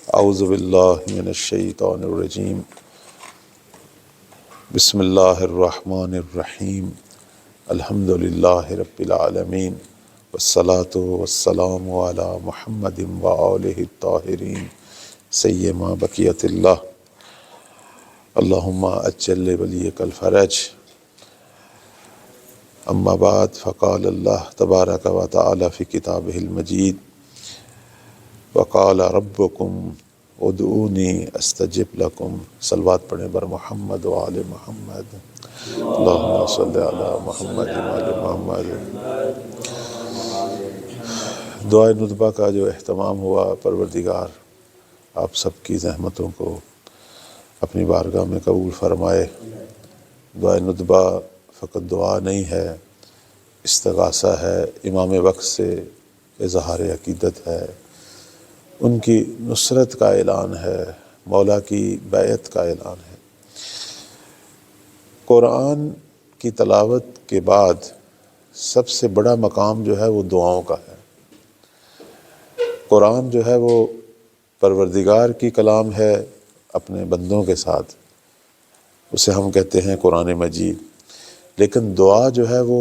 اعوذ باللہ من الشیطان الرجیم بسم اللہ الرحمن الرحیم الحمد للہ رب العالمین والصلاة والسلام علی محمد وآلہ الطاہرین سیما بقیت اللہ اللہم اجل ولیک الفرج اما بعد فقال اللہ تبارک و تعالی فی کتابہ المجید وقال ربکم ادعونی استجب لکم۔ صلوات پڑھیں بر محمد و آل محمد، اللہم صلی علی محمد و آل محمد۔ دعائے ندبہ کا جو اہتمام ہوا، پروردگار آپ سب کی زحمتوں کو اپنی بارگاہ میں قبول فرمائے۔ دعائے ندبہ فقط دعا نہیں ہے، استغاثہ ہے، امام وقت سے اظہار عقیدت ہے، ان کی نصرت کا اعلان ہے، مولا کی بیعت کا اعلان ہے۔ قرآن کی تلاوت کے بعد سب سے بڑا مقام جو ہے وہ دعاؤں کا ہے۔ قرآن جو ہے وہ پروردگار کی کلام ہے اپنے بندوں کے ساتھ، اسے ہم کہتے ہیں قرآن مجید، لیکن دعا جو ہے وہ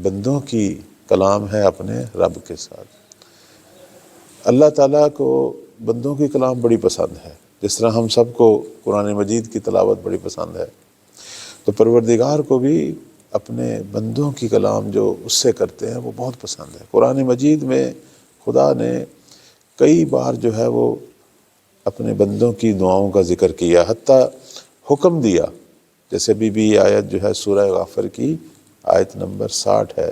بندوں کی کلام ہے اپنے رب کے ساتھ۔ اللہ تعالیٰ کو بندوں کی کلام بڑی پسند ہے، جس طرح ہم سب کو قرآن مجید کی تلاوت بڑی پسند ہے، تو پروردگار کو بھی اپنے بندوں کی کلام جو اس سے کرتے ہیں وہ بہت پسند ہے۔ قرآن مجید میں خدا نے کئی بار جو ہے وہ اپنے بندوں کی دعاؤں کا ذکر کیا، حتیٰ حکم دیا، جیسے بھی آیت جو ہے سورہ غافر کی آیت نمبر 60 ہے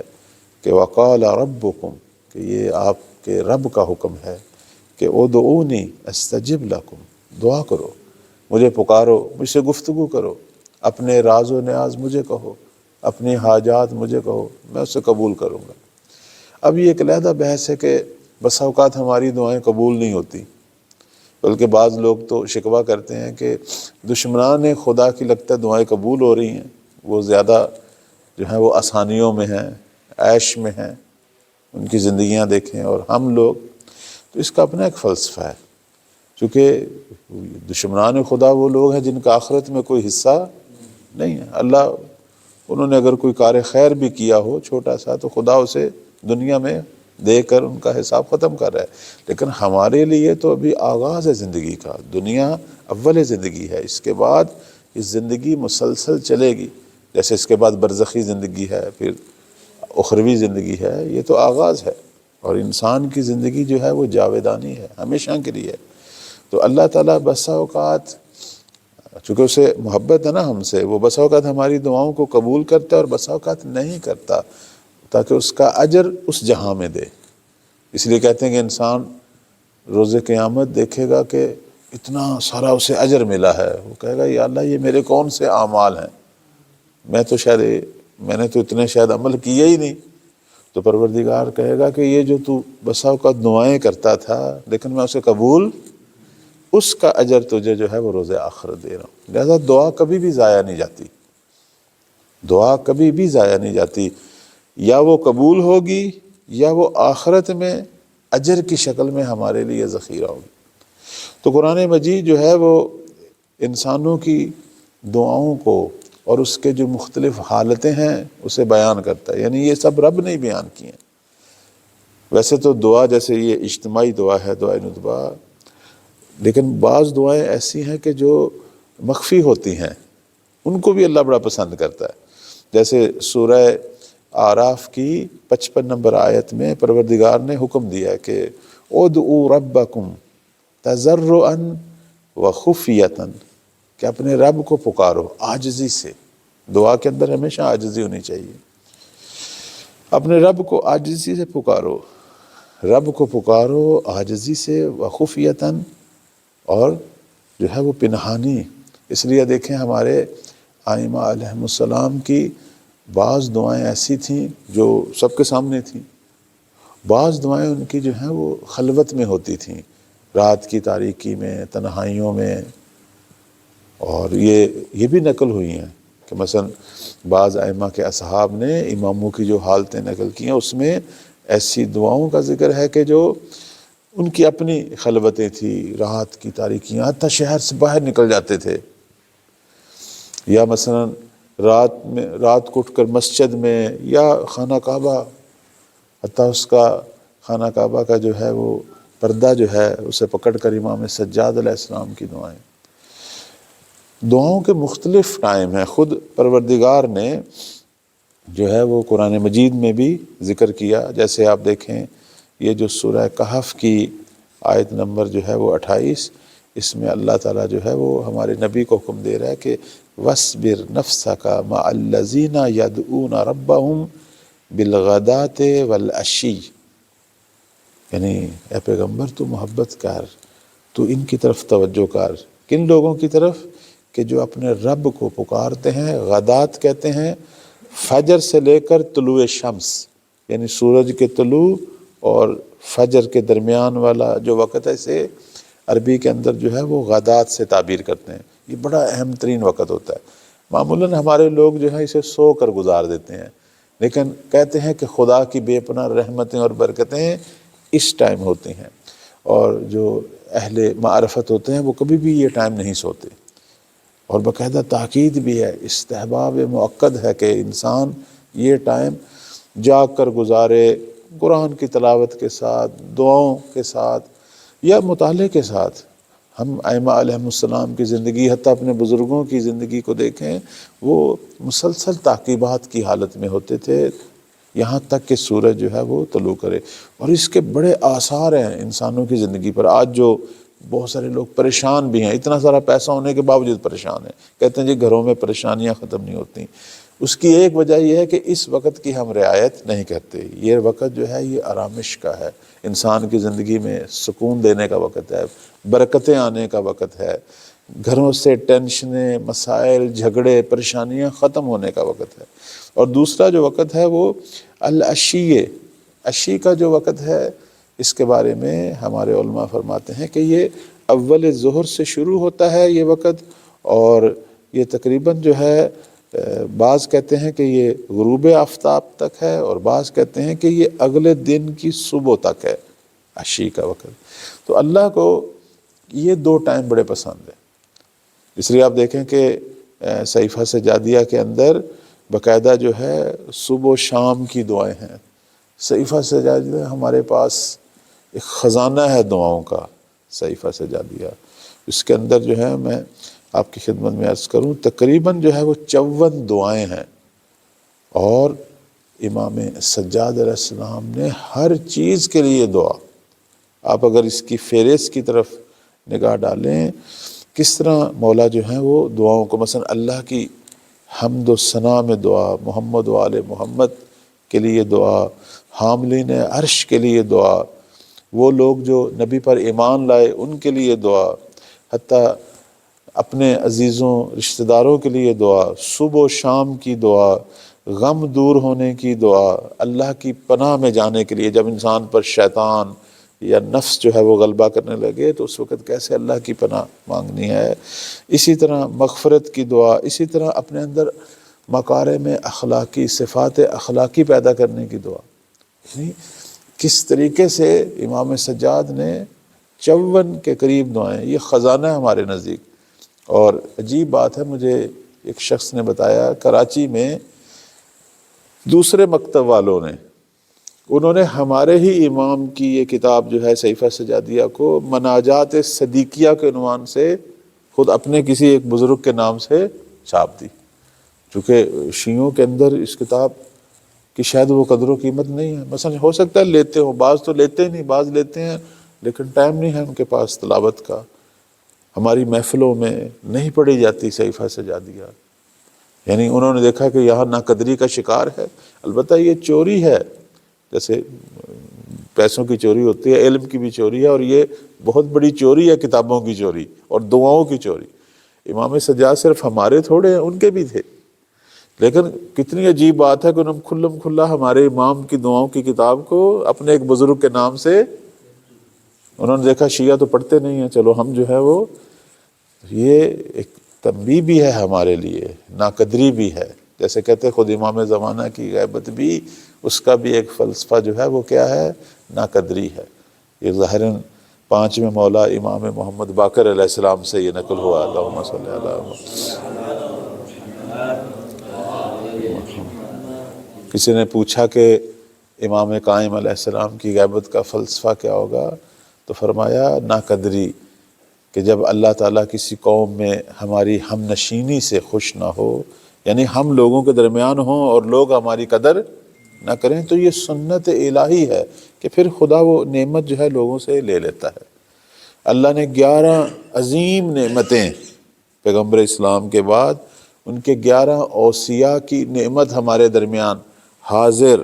کہ وقال ربکم، کہ یہ آپ کے رب کا حکم ہے کہ ادعونی استجب لکم، دعا کرو، مجھے پکارو، مجھ سے گفتگو کرو، اپنے راز و نیاز مجھے کہو، اپنی حاجات مجھے کہو، میں اسے قبول کروں گا۔ اب یہ ایک علیحدہ بحث ہے کہ بسا اوقات ہماری دعائیں قبول نہیں ہوتی، بلکہ بعض لوگ تو شکوہ کرتے ہیں کہ دشمنان خدا کی لگتا ہے دعائیں قبول ہو رہی ہیں، وہ زیادہ جو ہیں وہ آسانیوں میں ہیں، عیش میں ہیں، ان کی زندگیاں دیکھیں، اور ہم لوگ، تو اس کا اپنا ایک فلسفہ ہے، چونکہ دشمنان خدا وہ لوگ ہیں جن کا آخرت میں کوئی حصہ نہیں ہے۔ اللہ انہوں نے اگر کوئی کار خیر بھی کیا ہو چھوٹا سا، تو خدا اسے دنیا میں دے کر ان کا حساب ختم کر رہا ہے، لیکن ہمارے لیے تو ابھی آغاز ہے زندگی کا، دنیا اول زندگی ہے، اس کے بعد اس زندگی مسلسل چلے گی، جیسے اس کے بعد برزخی زندگی ہے، پھر اخروی زندگی ہے، یہ تو آغاز ہے، اور انسان کی زندگی جو ہے وہ جاویدانی ہے، ہمیشہ کے لیے۔ تو اللہ تعالیٰ بسا اوقات، چونکہ اسے محبت ہے نا ہم سے، وہ بسا اوقات ہماری دعاؤں کو قبول کرتا ہے اور بسا اوقات نہیں کرتا، تاکہ اس کا اجر اس جہاں میں دے۔ اس لیے کہتے ہیں کہ انسان روز قیامت دیکھے گا کہ اتنا سارا اسے اجر ملا ہے، وہ کہے گا یا اللہ یہ میرے کون سے اعمال ہیں، میں نے تو اتنے شاید عمل کیے ہی نہیں۔ تو پروردگار کہے گا کہ یہ جو تو بسا اوقات دعائیں کرتا تھا لیکن میں اسے قبول، اس کا اجر تجھے جو ہے وہ روز آخرت دے رہا ہوں۔ لہذا دعا کبھی بھی ضائع نہیں جاتی، دعا کبھی بھی ضائع نہیں جاتی، یا وہ قبول ہوگی یا وہ آخرت میں اجر کی شکل میں ہمارے لیے ذخیرہ ہوگی۔ تو قرآن مجید جو ہے وہ انسانوں کی دعاؤں کو اور اس کے جو مختلف حالتیں ہیں اسے بیان کرتا ہے، یعنی یہ سب رب نے بیان کی ہیں۔ ویسے تو دعا جیسے یہ اجتماعی دعا ہے، دعائے ندبہ، لیکن بعض دعائیں ایسی ہیں کہ جو مخفی ہوتی ہیں، ان کو بھی اللہ بڑا پسند کرتا ہے۔ جیسے سورہ اعراف کی 55 نمبر آیت میں پروردگار نے حکم دیا ہے کہ ادعوا ربکم تضرعا وخفیۃ، کہ اپنے رب کو پکارو عاجزی سے۔ دعا کے اندر ہمیشہ عاجزی ہونی چاہیے، اپنے رب کو عاجزی سے پکارو، رب کو پکارو عاجزی سے، وخفیۃ، اور جو ہے وہ پنہانی۔ اس لیے دیکھیں ہمارے ائمہ علیہم السلام کی بعض دعائیں ایسی تھیں جو سب کے سامنے تھیں، بعض دعائیں ان کی جو ہیں وہ خلوت میں ہوتی تھیں، رات کی تاریکی میں، تنہائیوں میں۔ اور یہ بھی نقل ہوئی ہیں کہ مثلا بعض ائمہ کے اصحاب نے اماموں کی جو حالتیں نقل کی ہیں، اس میں ایسی دعاؤں کا ذکر ہے کہ جو ان کی اپنی خلوتیں تھیں، رات کی تاریکیاں، حتیٰ شہر سے باہر نکل جاتے تھے، یا مثلا رات کو اٹھ کر مسجد میں یا خانہ کعبہ، حتیٰ اس کا خانہ کعبہ کا جو ہے وہ پردہ جو ہے اسے پکڑ کر امام سجاد علیہ السلام کی دعاؤں کے مختلف ٹائم ہیں۔ خود پروردگار نے جو ہے وہ قرآن مجید میں بھی ذکر کیا، جیسے آپ دیکھیں یہ جو سورہ کہف کی آیت نمبر جو ہے وہ 28، اس میں اللہ تعالیٰ جو ہے وہ ہمارے نبی کو حکم دے رہا ہے کہ وَاصْبِرْ نَفْسَكَ مَعَ الَّذِينَ يَدْعُونَ رَبَّهُمْ بِالْغَدَاةِ وَالْعَشِيِّ، یعنی اے پیغمبر تو محبت کر، تو ان کی طرف توجہ کر، کن لوگوں کی طرف کہ جو اپنے رب کو پکارتے ہیں۔ غدات کہتے ہیں فجر سے لے کر طلوع شمس، یعنی سورج کے طلوع اور فجر کے درمیان والا جو وقت ہے، اسے عربی کے اندر جو ہے وہ غدات سے تعبیر کرتے ہیں۔ یہ بڑا اہم ترین وقت ہوتا ہے۔ معمولاً ہمارے لوگ جو ہے اسے سو کر گزار دیتے ہیں، لیکن کہتے ہیں کہ خدا کی بے پناہ رحمتیں اور برکتیں اس ٹائم ہوتی ہیں، اور جو اہل معرفت ہوتے ہیں وہ کبھی بھی یہ ٹائم نہیں سوتے، اور باقاعدہ تاکید بھی ہے، استحباب مؤکد ہے کہ انسان یہ ٹائم جاگ کر گزارے، قرآن کی تلاوت کے ساتھ، دعاؤں کے ساتھ یا مطالعے کے ساتھ۔ ہم ائمہ علیہ السلام کی زندگی، حتیٰ اپنے بزرگوں کی زندگی کو دیکھیں، وہ مسلسل تعقیبات کی حالت میں ہوتے تھے یہاں تک کہ سورج جو ہے وہ طلوع کرے، اور اس کے بڑے آثار ہیں انسانوں کی زندگی پر۔ آج جو بہت سارے لوگ پریشان بھی ہیں، اتنا سارا پیسہ ہونے کے باوجود پریشان ہیں، کہتے ہیں جی گھروں میں پریشانیاں ختم نہیں ہوتی۔ اس کی ایک وجہ یہ ہے کہ اس وقت کی ہم رعایت نہیں کرتے۔ یہ وقت جو ہے یہ آرامش کا ہے، انسان کی زندگی میں سکون دینے کا وقت ہے، برکتیں آنے کا وقت ہے، گھروں سے ٹینشنیں، مسائل، جھگڑے، پریشانیاں ختم ہونے کا وقت ہے۔ اور دوسرا جو وقت ہے وہ العشی، عشی کا جو وقت ہے، اس کے بارے میں ہمارے علماء فرماتے ہیں کہ یہ اول ظہر سے شروع ہوتا ہے یہ وقت، اور یہ تقریباً جو ہے بعض کہتے ہیں کہ یہ غروب آفتاب تک ہے، اور بعض کہتے ہیں کہ یہ اگلے دن کی صبح تک ہے عشی کا وقت۔ تو اللہ کو یہ دو ٹائم بڑے پسند ہیں، اس لیے آپ دیکھیں کہ صحیفہ سجادیہ کے اندر باقاعدہ جو ہے صبح و شام کی دعائیں ہیں۔ صحیفہ سجادیہ ہمارے پاس ایک خزانہ ہے دعاؤں کا، صحیفہ سجادیہ، اس کے اندر جو ہے میں آپ کی خدمت میں عرض کروں تقریباً جو ہے وہ 54 دعائیں ہیں، اور امام سجاد علیہ السلام نے ہر چیز کے لیے دعا، آپ اگر اس کی فہرست کی طرف نگاہ ڈالیں کس طرح مولا جو ہیں وہ دعاؤں کو، مثلا اللہ کی حمد و ثنا میں دعا، محمد و آل محمد کے لیے دعا، حاملین عرش کے لیے دعا، وہ لوگ جو نبی پر ایمان لائے ان کے لیے دعا، حتیٰ اپنے عزیزوں رشتہ داروں کے لیے دعا، صبح و شام کی دعا، غم دور ہونے کی دعا، اللہ کی پناہ میں جانے کے لیے، جب انسان پر شیطان یا نفس جو ہے وہ غلبہ کرنے لگے تو اس وقت کیسے اللہ کی پناہ مانگنی ہے، اسی طرح مغفرت کی دعا، اسی طرح اپنے اندر مکارم اخلاقی، صفات اخلاقی پیدا کرنے کی دعا۔ یعنی کس طریقے سے امام سجاد نے 54 کے قریب دعائیں، یہ خزانہ ہے ہمارے نزدیک۔ اور عجیب بات ہے، مجھے ایک شخص نے بتایا کراچی میں دوسرے مکتب والوں نے، انہوں نے ہمارے ہی امام کی یہ کتاب جو ہے صحیفہ سجادیہ کو مناجات صدیقیہ کے عنوان سے خود اپنے کسی ایک بزرگ کے نام سے چھاپ دی، چونکہ شیعوں کے اندر اس کتاب کی شاید وہ قدر و قیمت نہیں ہے۔ مثلا ہو سکتا ہے لیتے ہوں، بعض تو لیتے ہی نہیں، بعض لیتے ہیں لیکن ٹائم نہیں ہے ان کے پاس تلاوت کا، ہماری محفلوں میں نہیں پڑھی جاتی صحیفہ سجادیہ، یعنی انہوں نے دیکھا کہ یہاں ناقدری کا شکار ہے۔ البتہ یہ چوری ہے، جیسے پیسوں کی چوری ہوتی ہے، علم کی بھی چوری ہے، اور یہ بہت بڑی چوری ہے کتابوں کی چوری اور دعاؤں کی چوری۔ امام سجاد صرف ہمارے تھوڑے ہیں، ان کے بھی تھے، لیکن کتنی عجیب بات ہے کہ انہوں نے کھلم کھلا ہمارے امام کی دعاؤں کی کتاب کو اپنے ایک بزرگ کے نام سے، انہوں نے دیکھا شیعہ تو پڑھتے نہیں ہیں، چلو ہم جو ہے وہ، یہ ایک تنبیہ بھی ہے ہمارے لیے، ناقدری بھی ہے، جیسے کہتے خود امام زمانہ کی غیبت بھی، اس کا بھی ایک فلسفہ جو ہے وہ کیا ہے، ناقدری ہے۔ یہ ظاہراً 5ویں مولا امام محمد باقر علیہ السلام سے یہ نقل ہوا۔ اللہم صلی اللہ علیہ وسلم۔ کسی نے پوچھا کہ امام قائم علیہ السلام کی غیبت کا فلسفہ کیا ہوگا، تو فرمایا ناقدری، کہ جب اللہ تعالیٰ کسی قوم میں ہماری ہم نشینی سے خوش نہ ہو، یعنی ہم لوگوں کے درمیان ہوں اور لوگ ہماری قدر نہ کریں، تو یہ سنت الہی ہے کہ پھر خدا وہ نعمت جو ہے لوگوں سے لے لیتا ہے۔ اللہ نے 11 عظیم نعمتیں پیغمبر اسلام کے بعد، ان کے 11 اوصیاء کی نعمت ہمارے درمیان حاضر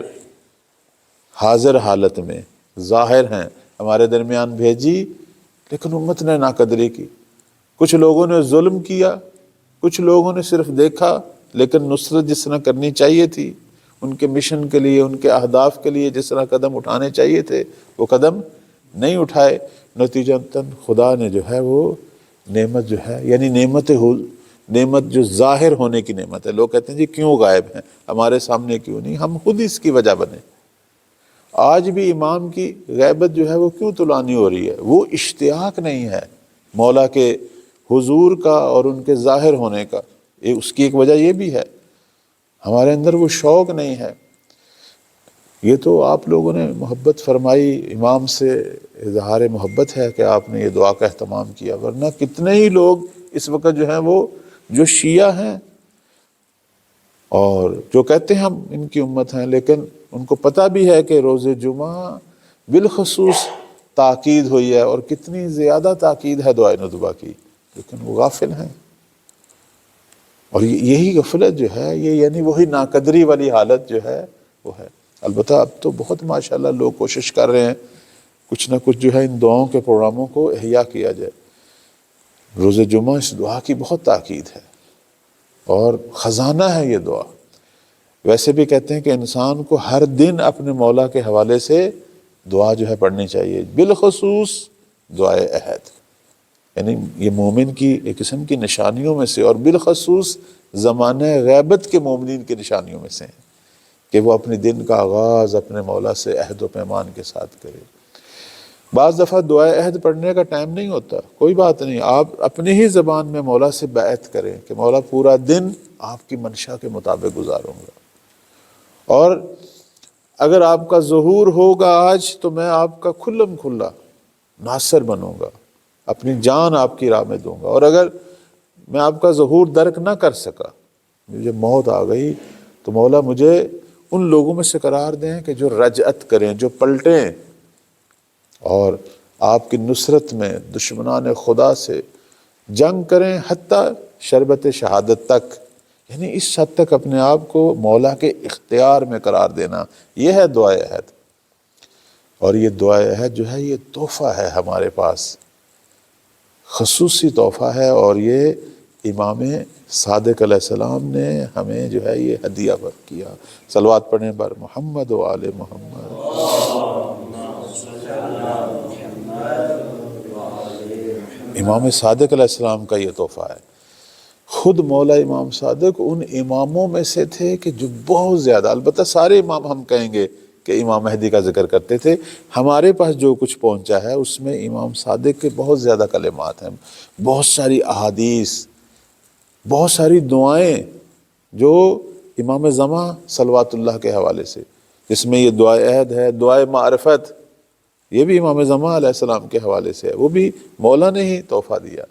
حالت میں ظاہر ہیں، ہمارے درمیان بھیجی، لیکن امت نے ناقدری کی۔ کچھ لوگوں نے ظلم کیا، کچھ لوگوں نے صرف دیکھا، لیکن نصرت جس طرح کرنی چاہیے تھی، ان کے مشن کے لیے، ان کے اہداف کے لیے جس طرح قدم اٹھانے چاہیے تھے، وہ قدم نہیں اٹھائے۔ نتیجتاً خدا نے جو ہے وہ نعمت جو ہے، یعنی نعمت جو ظاہر ہونے کی نعمت ہے۔ لوگ کہتے ہیں جی کیوں غائب ہیں، ہمارے سامنے کیوں نہیں؟ ہم خود اس کی وجہ بنے۔ آج بھی امام کی غیبت جو ہے وہ کیوں طلوانی ہو رہی ہے؟ وہ اشتیاق نہیں ہے مولا کے حضور کا اور ان کے ظاہر ہونے کا۔ اس کی ایک وجہ یہ بھی ہے، ہمارے اندر وہ شوق نہیں ہے۔ یہ تو آپ لوگوں نے محبت فرمائی، امام سے اظہار محبت ہے کہ آپ نے یہ دعا کا اہتمام کیا، ورنہ کتنے ہی لوگ اس وقت جو ہیں وہ جو شیعہ ہیں اور جو کہتے ہیں ہم ان کی امت ہیں، لیکن ان کو پتہ بھی ہے کہ روز جمعہ بالخصوص تاکید ہوئی ہے، اور کتنی زیادہ تاکید ہے دعائے ندبہ کی، لیکن وہ غافل ہیں۔ اور یہی غفلت جو ہے، یہ یعنی وہی ناقدری والی حالت جو ہے وہ ہے۔ البتہ اب تو بہت ماشاءاللہ لوگ کوشش کر رہے ہیں کچھ نہ کچھ جو ہے ان دعاؤں کے پروگراموں کو احیاء کیا جائے۔ روز جمعہ اس دعا کی بہت تاکید ہے اور خزانہ ہے یہ دعا۔ ویسے بھی کہتے ہیں کہ انسان کو ہر دن اپنے مولا کے حوالے سے دعا جو ہے پڑھنی چاہیے، بالخصوص دعائے عہد، یعنی یہ مومن کی ایک قسم کی نشانیوں میں سے، اور بالخصوص زمانہ غیبت کے مومنین کی نشانیوں میں سے ہیں کہ وہ اپنے دن کا آغاز اپنے مولا سے عہد و پیمان کے ساتھ کرے۔ بعض دفعہ دعائے عہد پڑھنے کا ٹائم نہیں ہوتا، کوئی بات نہیں، آپ اپنی ہی زبان میں مولا سے بیعت کریں کہ مولا پورا دن آپ کی منشا کے مطابق گزاروں گا، اور اگر آپ کا ظہور ہوگا آج تو میں آپ کا کھلم کھلا ناصر بنوں گا، اپنی جان آپ کی راہ میں دوں گا، اور اگر میں آپ کا ظہور درک نہ کر سکا، مجھے موت آ گئی، تو مولا مجھے ان لوگوں میں سے قرار دیں کہ جو رجعت کریں، جو پلٹیں اور آپ کی نصرت میں دشمنان خدا سے جنگ کریں حتیٰ شربت شہادت تک، یعنی اس حد تک اپنے آپ کو مولا کے اختیار میں قرار دینا، یہ ہے دعائے عہد۔ اور یہ دعائے عہد جو ہے یہ تحفہ ہے ہمارے پاس، خصوصی تحفہ ہے، اور یہ امام صادق علیہ السلام نے ہمیں جو ہے یہ ہدیہ کیا۔ صلوات پڑھیں بر محمد و آل محمد۔ امام صادق علیہ السلام کا یہ تحفہ ہے۔ خود مولا امام صادق ان اماموں میں سے تھے کہ جو بہت زیادہ، البتہ سارے امام ہم کہیں گے کہ امام مہدی کا ذکر کرتے تھے، ہمارے پاس جو کچھ پہنچا ہے اس میں امام صادق کے بہت زیادہ کلمات ہیں، بہت ساری احادیث، بہت ساری دعائیں جو امام زمان صلوات اللہ کے حوالے سے، جس میں یہ دعائے عہد ہے، دعائے معرفت، یہ بھی امام زمان علیہ السلام کے حوالے سے ہے، وہ بھی مولا نے ہی تحفہ دیا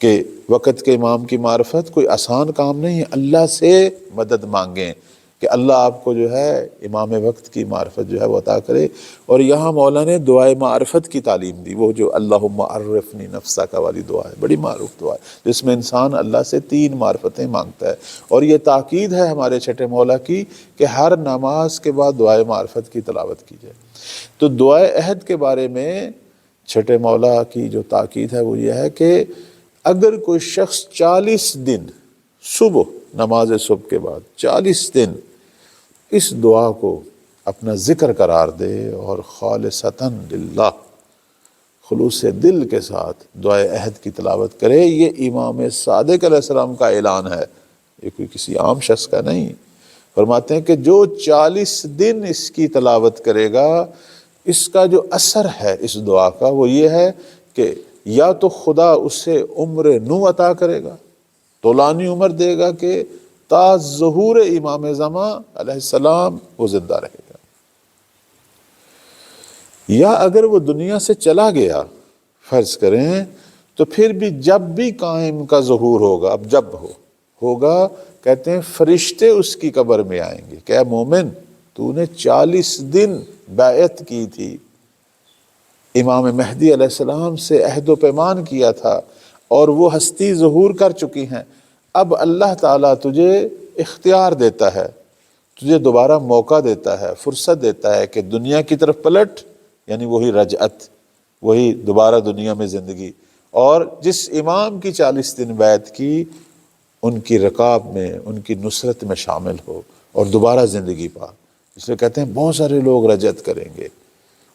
کہ وقت کے امام کی معرفت کوئی آسان کام نہیں ہے، اللہ سے مدد مانگیں کہ اللہ آپ کو جو ہے امام وقت کی معرفت جو ہے وہ عطا کرے۔ اور یہاں مولا نے دعائے معرفت کی تعلیم دی، وہ جو اللہم عرفنی نفسک والی دعا ہے، بڑی معروف دعا ہے جس میں انسان اللہ سے 3 معرفتیں مانگتا ہے، اور یہ تاکید ہے ہمارے چھٹے مولا کی کہ ہر نماز کے بعد دعائے معرفت کی تلاوت کی جائے۔ تو دعائے عہد کے بارے میں چھٹے مولا کی جو تاکید ہے وہ یہ ہے کہ اگر کوئی شخص 40 دن صبح، نماز صبح کے بعد 40 دن اس دعا کو اپنا ذکر قرار دے اور خالصتاً للہ، خلوص دل کے ساتھ دعائے عہد کی تلاوت کرے، یہ امام صادق علیہ السلام کا اعلان ہے، یہ کوئی کسی عام شخص کا نہیں۔ فرماتے ہیں کہ جو 40 دن اس کی تلاوت کرے گا، اس کا جو اثر ہے اس دعا کا وہ یہ ہے کہ یا تو خدا اسے عمر نو عطا کرے گا، طولانی عمر دے گا کہ تا ظہور امام زمان علیہ السلام وہ زندہ رہے گا، یا اگر وہ دنیا سے چلا گیا فرض کریں تو پھر بھی جب بھی قائم کا ظہور ہوگا، اب جب ہوگا کہتے ہیں فرشتے اس کی قبر میں آئیں گے کہ اے مومن تو نے 40 دن بیعت کی تھی، امام مہدی علیہ السلام سے عہد و پیمان کیا تھا اور وہ ہستی ظہور کر چکی ہیں، اب اللہ تعالیٰ تجھے اختیار دیتا ہے، تجھے دوبارہ موقع دیتا ہے، فرصت دیتا ہے کہ دنیا کی طرف پلٹ، یعنی وہی رجعت، وہی دوبارہ دنیا میں زندگی، اور جس امام کی 40 دن بیعت کی ان کی رکاب میں، ان کی نصرت میں شامل ہو اور دوبارہ زندگی پا۔ اس لیے کہتے ہیں بہت سارے لوگ رجعت کریں گے،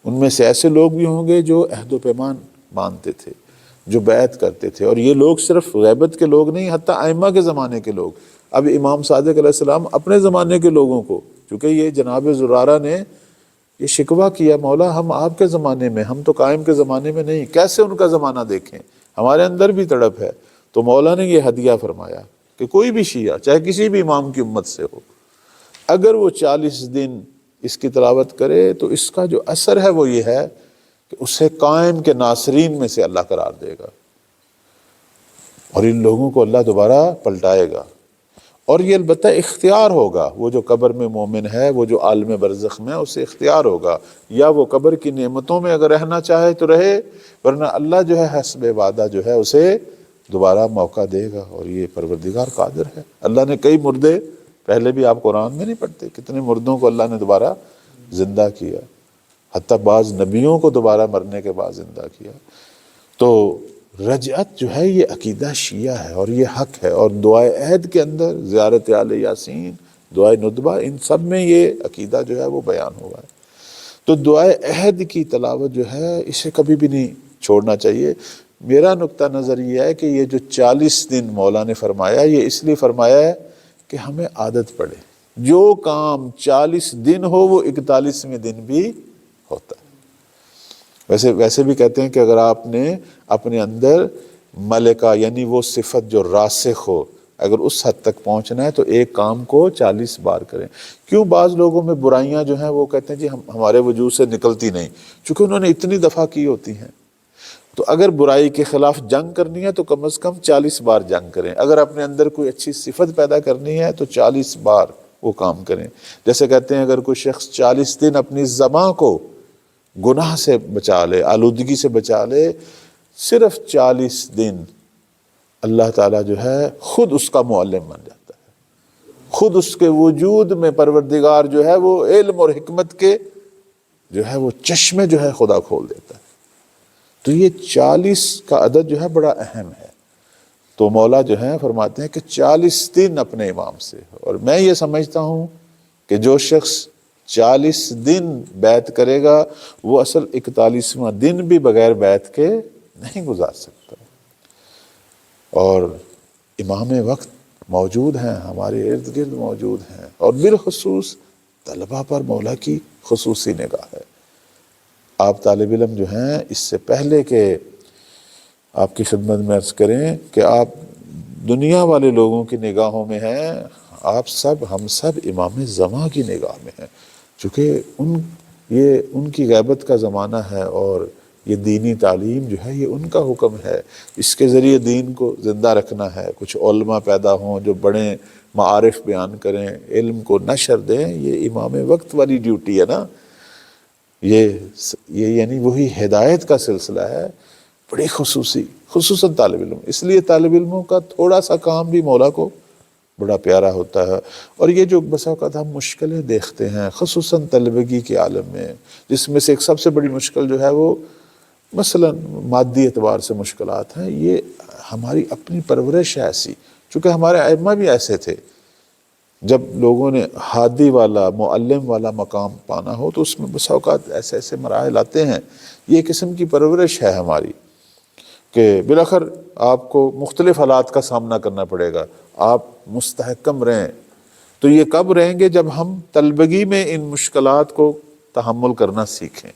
ان میں سے ایسے لوگ بھی ہوں گے جو عہد و پیمان مانتے تھے، جو بیعت کرتے تھے، اور یہ لوگ صرف غیبت کے لوگ نہیں، حتیٰ ائمہ کے زمانے کے لوگ۔ اب امام صادق علیہ السلام اپنے زمانے کے لوگوں کو، چونکہ یہ جناب زرارہ نے یہ شکوہ کیا، مولا ہم آپ کے زمانے میں، ہم تو قائم کے زمانے میں نہیں، کیسے ان کا زمانہ دیکھیں، ہمارے اندر بھی تڑپ ہے۔ تو مولا نے یہ ہدیہ فرمایا کہ کوئی بھی شیعہ چاہے کسی بھی امام کی امت سے ہو، اگر وہ 40 دن اس کی تلاوت کرے تو اس کا جو اثر ہے وہ یہ ہے کہ اسے قائم کے ناصرین میں سے اللہ قرار دے گا، اور ان لوگوں کو اللہ دوبارہ پلٹائے گا، اور یہ البتہ اختیار ہوگا، وہ جو قبر میں مومن ہے، وہ جو عالم برزخ میں، اسے اختیار ہوگا، یا وہ قبر کی نعمتوں میں اگر رہنا چاہے تو رہے، ورنہ اللہ جو ہے حسب وعدہ جو ہے اسے دوبارہ موقع دے گا، اور یہ پروردگار قادر ہے۔ اللہ نے کئی مردے، پہلے بھی آپ قرآن میں نہیں پڑھتے کتنے مردوں کو اللہ نے دوبارہ زندہ کیا، حتیٰ بعض نبیوں کو دوبارہ مرنے کے بعد زندہ کیا۔ تو رجعت جو ہے یہ عقیدہ شیعہ ہے اور یہ حق ہے، اور دعائے عہد کے اندر زیارت آل یاسین، دعائے ندبہ، ان سب میں یہ عقیدہ جو ہے وہ بیان ہوا ہے۔ تو دعائے عہد کی تلاوت جو ہے اسے کبھی بھی نہیں چھوڑنا چاہیے۔ میرا نقطہ نظر یہ ہے کہ یہ جو 40 دن مولا نے فرمایا، یہ اس لیے فرمایا ہے کہ ہمیں عادت پڑے، جو کام 40 دن ہو وہ 41ویں دن بھی ہوتا ہے۔ ویسے بھی کہتے ہیں کہ اگر آپ نے اپنے اندر ملکہ یعنی وہ صفت جو راسخ ہو، اگر اس حد تک پہنچنا ہے تو ایک کام کو 40 بار کریں۔ کیوں بعض لوگوں میں برائیاں جو ہیں وہ کہتے ہیں جی ہمارے وجود سے نکلتی نہیں، چونکہ انہوں نے اتنی دفعہ کی ہوتی ہیں۔ تو اگر برائی کے خلاف جنگ کرنی ہے تو کم از کم 40 بار جنگ کریں، اگر اپنے اندر کوئی اچھی صفت پیدا کرنی ہے تو 40 بار وہ کام کریں۔ جیسے کہتے ہیں اگر کوئی شخص 40 دن اپنی زبان کو گناہ سے بچا لے، آلودگی سے بچا لے، صرف 40 دن اللہ تعالیٰ جو ہے خود اس کا معلم بن جاتا ہے، خود اس کے وجود میں پروردگار جو ہے وہ علم اور حکمت کے جو ہے وہ چشمے جو ہے خدا کھول دیتا ہے۔ تو یہ 40 کا عدد جو ہے بڑا اہم ہے۔ تو مولا جو ہے فرماتے ہیں کہ 40 دن اپنے امام سے، اور میں یہ سمجھتا ہوں کہ جو شخص 40 دن بیعت کرے گا وہ اصل 41واں دن بھی بغیر بیعت کے نہیں گزار سکتا۔ اور امام وقت موجود ہیں، ہمارے ارد گرد موجود ہیں، اور بالخصوص طلبہ پر مولا کی خصوصی نگاہ ہے۔ آپ طالب علم جو ہیں اس سے پہلے کہ آپ کی خدمت میں عرض کریں کہ آپ دنیا والے لوگوں کی نگاہوں میں ہیں، آپ سب ہم سب امام زمان کی نگاہ میں ہیں، چونکہ ان کی غیبت کا زمانہ ہے، اور یہ دینی تعلیم جو ہے یہ ان کا حکم ہے، اس کے ذریعے دین کو زندہ رکھنا ہے۔ کچھ علماء پیدا ہوں جو بڑے معارف بیان کریں، علم کو نشر دیں، یہ امام وقت والی ڈیوٹی ہے نا، یہ یعنی وہی ہدایت کا سلسلہ ہے، بڑی خصوصاً طالب علم۔ اس لیے طالب علموں کا تھوڑا سا کام بھی مولا کو بڑا پیارا ہوتا ہے۔ اور یہ جو بسا اوقات ہم مشکلیں دیکھتے ہیں خصوصاً طلبگی کے عالم میں، جس میں سے ایک سب سے بڑی مشکل جو ہے وہ مثلاً مادی اعتبار سے مشکلات ہیں، یہ ہماری اپنی پرورش ہے ایسی، چونکہ ہمارے ائمہ بھی ایسے تھے۔ جب لوگوں نے ہادی والا، معلم والا مقام پانا ہو تو اس میں بسا اوقات ایسے ایسے مراحل آتے ہیں۔ یہ قسم کی پرورش ہے ہماری کہ بالآخر آپ کو مختلف حالات کا سامنا کرنا پڑے گا، آپ مستحکم رہیں۔ تو یہ کب رہیں گے؟ جب ہم طلبگی میں ان مشکلات کو تحمل کرنا سیکھیں،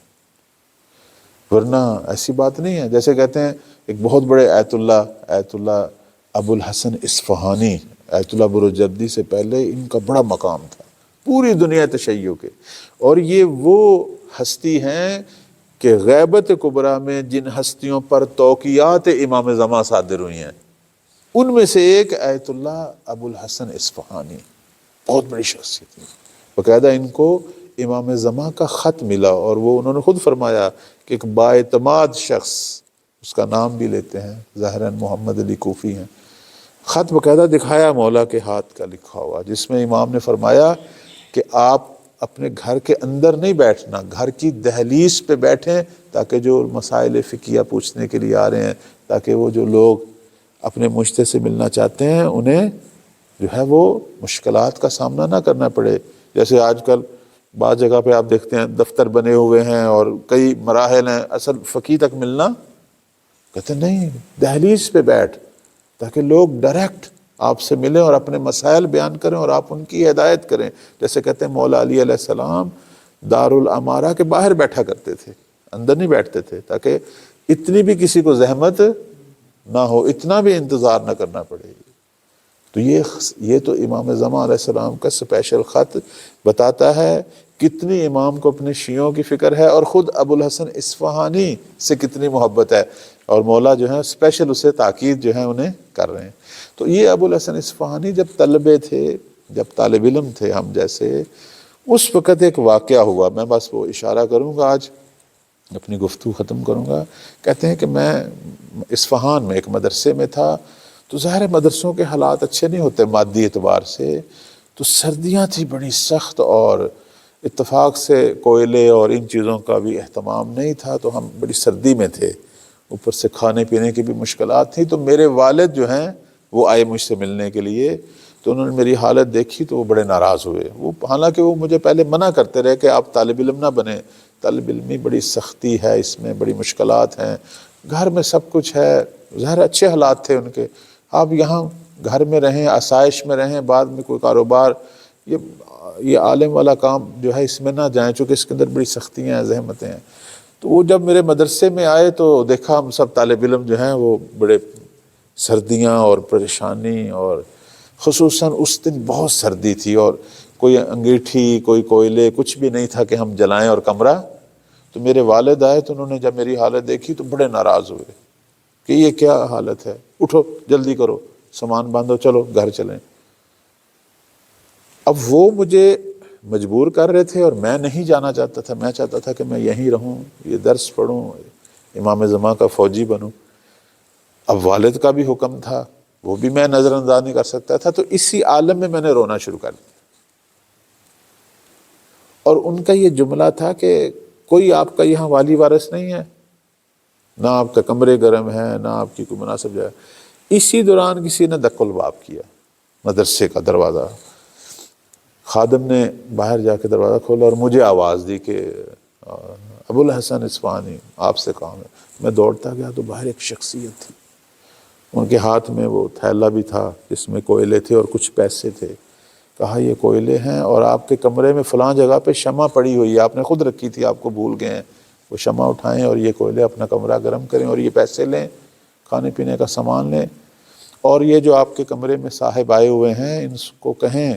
ورنہ ایسی بات نہیں ہے. جیسے کہتے ہیں ایک بہت بڑے آیت اللہ ابو الحسن اصفہانی، آیت اللہ برجردی سے پہلے ان کا بڑا مقام تھا پوری دنیا تشیع کے، اور یہ وہ ہستی ہیں کہ غیبت کبریٰ میں جن ہستیوں پر توقیات امام زمان صادر ہوئی ہیں ان میں سے ایک آیت اللہ ابو الحسن اصفہانی، بہت بڑی شخصیت تھی. باقاعدہ ان کو امام زمان کا خط ملا، اور وہ انہوں نے خود فرمایا کہ ایک بااعتماد شخص، اس کا نام بھی لیتے ہیں، ظاہراً محمد علی کوفی ہیں، خط باقاعدہ دکھایا مولا کے ہاتھ کا لکھا ہوا، جس میں امام نے فرمایا کہ آپ اپنے گھر کے اندر نہیں بیٹھنا، گھر کی دہلیز پہ بیٹھیں، تاکہ جو مسائل فقہیہ پوچھنے کے لیے آ رہے ہیں، تاکہ وہ جو لوگ اپنے مجتہد سے ملنا چاہتے ہیں انہیں جو ہے وہ مشکلات کا سامنا نہ کرنا پڑے. جیسے آج کل بعض جگہ پہ آپ دیکھتے ہیں دفتر بنے ہوئے ہیں اور کئی مراحل ہیں، اصل فقیر تک ملنا، کہتے ہیں نہیں، دہلیز پہ بیٹھ، تاکہ لوگ ڈائریکٹ آپ سے ملیں اور اپنے مسائل بیان کریں اور آپ ان کی ہدایت کریں. جیسے کہتے ہیں مولا علی علیہ السلام دارالامارہ کے باہر بیٹھا کرتے تھے، اندر نہیں بیٹھتے تھے، تاکہ اتنی بھی کسی کو زحمت نہ ہو، اتنا بھی انتظار نہ کرنا پڑے. تو یہ تو امام زمان علیہ السلام کا اسپیشل خط بتاتا ہے کتنی امام کو اپنے شیعوں کی فکر ہے، اور خود ابو الحسن اصفہانی سے کتنی محبت ہے، اور مولا جو ہے اسپیشل اسے تاکید جو ہے انہیں کر رہے ہیں. تو یہ ابو الحسن اصفہانی جب طلبے تھے، جب طالب علم تھے ہم جیسے، اس وقت ایک واقعہ ہوا، میں بس وہ اشارہ کروں گا، آج اپنی گفتگو ختم کروں گا. کہتے ہیں کہ میں اصفہان میں ایک مدرسے میں تھا، تو ظاہر مدرسوں کے حالات اچھے نہیں ہوتے مادی اعتبار سے، تو سردیاں تھی بڑی سخت، اور اتفاق سے کوئلے اور ان چیزوں کا بھی اہتمام نہیں تھا، تو ہم بڑی سردی میں تھے، اوپر سے کھانے پینے کی بھی مشکلات تھیں. تو میرے والد جو ہیں وہ آئے مجھ سے ملنے کے لیے، تو انہوں نے میری حالت دیکھی تو وہ بڑے ناراض ہوئے. وہ حالانکہ وہ مجھے پہلے منع کرتے رہے کہ آپ طالب علم نہ بنیں، طالب علمی بڑی سختی ہے، اس میں بڑی مشکلات ہیں، گھر میں سب کچھ ہے، ظاہر اچھے حالات تھے ان کے، آپ یہاں گھر میں رہیں، آسائش میں رہیں، بعد میں کوئی کاروبار، یہ عالم والا کام جو ہے اس میں نہ جائیں، چونکہ اس کے اندر بڑی سختیاں ہیں، زحمتیں ہیں. تو وہ جب میرے مدرسے میں آئے تو دیکھا ہم سب طالب علم جو ہیں وہ بڑے سردیاں اور پریشانی، اور خصوصاً اس دن بہت سردی تھی، اور کوئی انگیٹھی، کوئی کوئلے، کچھ بھی نہیں تھا کہ ہم جلائیں اور کمرہ. تو میرے والد آئے تو انہوں نے جب میری حالت دیکھی تو بڑے ناراض ہوئے کہ یہ کیا حالت ہے، اٹھو جلدی کرو، سامان باندھو، چلو گھر چلیں. اب وہ مجھے مجبور کر رہے تھے اور میں نہیں جانا چاہتا تھا، میں چاہتا تھا کہ میں یہیں رہوں، یہ درس پڑھوں، امام زمان کا فوجی بنوں. اب والد کا بھی حکم تھا، وہ بھی میں نظر انداز نہیں کر سکتا تھا. تو اسی عالم میں نے رونا شروع کر دیا، اور ان کا یہ جملہ تھا کہ کوئی آپ کا یہاں والی وارث نہیں ہے، نہ آپ کا کمرے گرم ہے، نہ آپ کی کوئی مناسب جگہ. اسی دوران کسی نے دق الباب کیا، مدرسے کا دروازہ، خادم نے باہر جا کے دروازہ کھولا اور مجھے آواز دی کہ ابو الحسن اصفہانی آپ سے کام ہے. میں دوڑتا گیا تو باہر ایک شخصیت تھی، ان کے ہاتھ میں وہ تھیلا بھی تھا جس میں کوئلے تھے اور کچھ پیسے تھے. کہا یہ کوئلے ہیں، اور آپ کے کمرے میں فلاں جگہ پہ شمع پڑی ہوئی ہے، آپ نے خود رکھی تھی، آپ کو بھول گئے ہیں. وہ شمع اٹھائیں اور یہ کوئلے اپنا کمرہ گرم کریں، اور یہ پیسے لیں، کھانے پینے کا سامان لیں، اور یہ جو آپ کے کمرے میں صاحب آئے ہوئے ہیں ان کو کہیں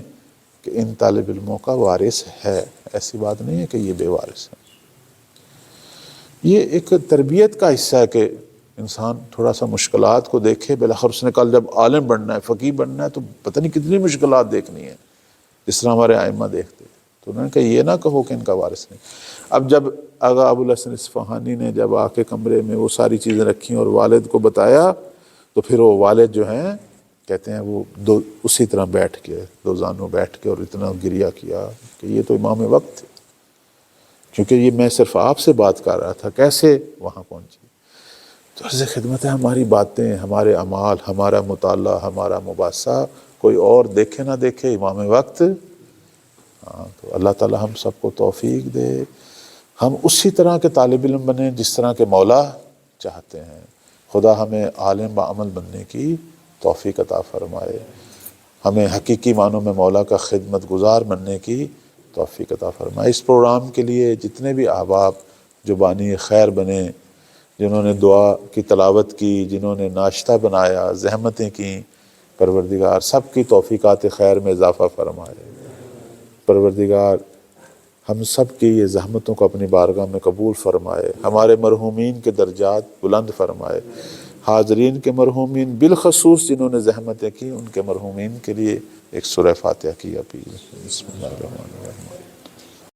کہ ان طالب علموں کا وارث ہے، ایسی بات نہیں ہے کہ یہ بے وارث ہے. یہ ایک تربیت کا حصہ ہے کہ انسان تھوڑا سا مشکلات کو دیکھے. بالاخر اس نے کل جب عالم بننا ہے، فقیہ بننا ہے، تو پتہ نہیں کتنی مشکلات دیکھنی ہے، جس طرح ہمارے ائمہ دیکھتے. تو انہوں نے کہا یہ نہ کہو کہ ان کا وارث نہیں. اب جب آغا ابو الحسن اصفہانی نے جب آ کے کمرے میں وہ ساری چیزیں رکھیں اور والد کو بتایا، تو پھر وہ والد جو ہیں کہتے ہیں وہ اسی طرح بیٹھ کے، دو زانوں بیٹھ کے، اور اتنا گریہ کیا کہ یہ تو امام وقت تھے، کیونکہ یہ میں صرف آپ سے بات کر رہا تھا، کیسے وہاں پہنچی. تو عرض خدمت ہے، ہماری باتیں، ہمارے اعمال، ہمارا مطالعہ، ہمارا مباحثہ کوئی اور دیکھے نہ دیکھے، امام وقت. تو اللہ تعالی ہم سب کو توفیق دے، ہم اسی طرح کے طالب علم بنیں جس طرح کے مولا چاہتے ہیں. خدا ہمیں عالم بعمل بننے کی توفیق عطا فرمائے، ہمیں حقیقی معنوں میں مولا کا خدمت گزار بننے کی توفیق عطا فرمائے. اس پروگرام کے لیے جتنے بھی احباب جو بانی خیر بنے، جنہوں نے دعا کی تلاوت کی، جنہوں نے ناشتہ بنایا، زحمتیں کیں، پروردگار سب کی توفیقات خیر میں اضافہ فرمائے۔ پروردگار ہم سب کی یہ زحمتوں کو اپنی بارگاہ میں قبول فرمائے، ہمارے مرحومین کے درجات بلند فرمائے، حاضرین کے مرحومین بالخصوص جنہوں نے زحمتیں کی ان کے مرحومین کے لیے ایک سورہ فاتحہ کی اپیل۔ بسم اللہ الرحمن الرحیم۔